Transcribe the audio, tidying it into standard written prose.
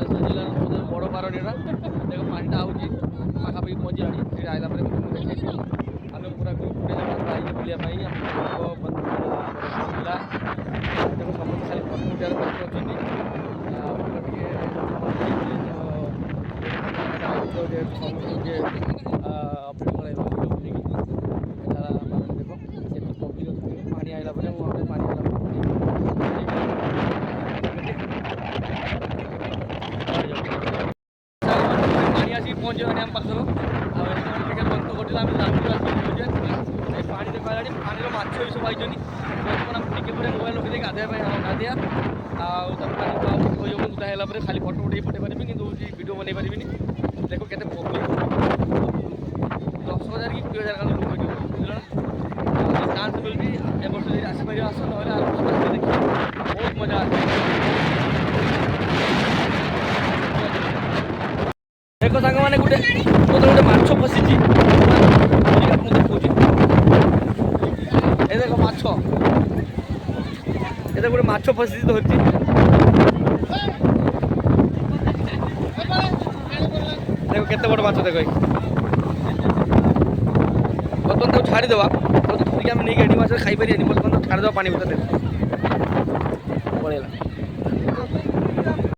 बालेश्वर जिलार सबुठ बड़ पारडीटा देख पाटा आऊँगी पाखापाखि पहुँचलानी से आइला देखी आम पूरा ग्रुप बाइक बुलाया पिला देखो समस्त खाली फटो उठार व्यस्त अच्छा समस्त अपडेट कराइबा सारा देख ये पब्लिक पानी आइला पानी आइला पानी आसिक पहुँचलानी आम पाखर बंद करते आम जानी पानी देखा पानी माछ भी सब आई बर्तमान टिके पर मोबाइल रखी गाधोया गाधिया आउे खाली फटो उठे पठे पारि कि भिडियो बनई पारि देख के पब्लिक 10,000 कि 20,000 लोक बुझल चान्स मिलती ए वर्ष जी आसपार आस ना देखिए बहुत मजा आसे देख सांग मैंने गोटे गोटे माछ फसी देखी ए देख माछ ए गोटे माछ फसी धरती देख केते बड़ माछ देख बर्तमान तो छाड़ीदेवा धरिक आम नहीं एडी माछ खाई पारि बर्तमान तो छाड़ीदेवा पानी भर पड़ेगा।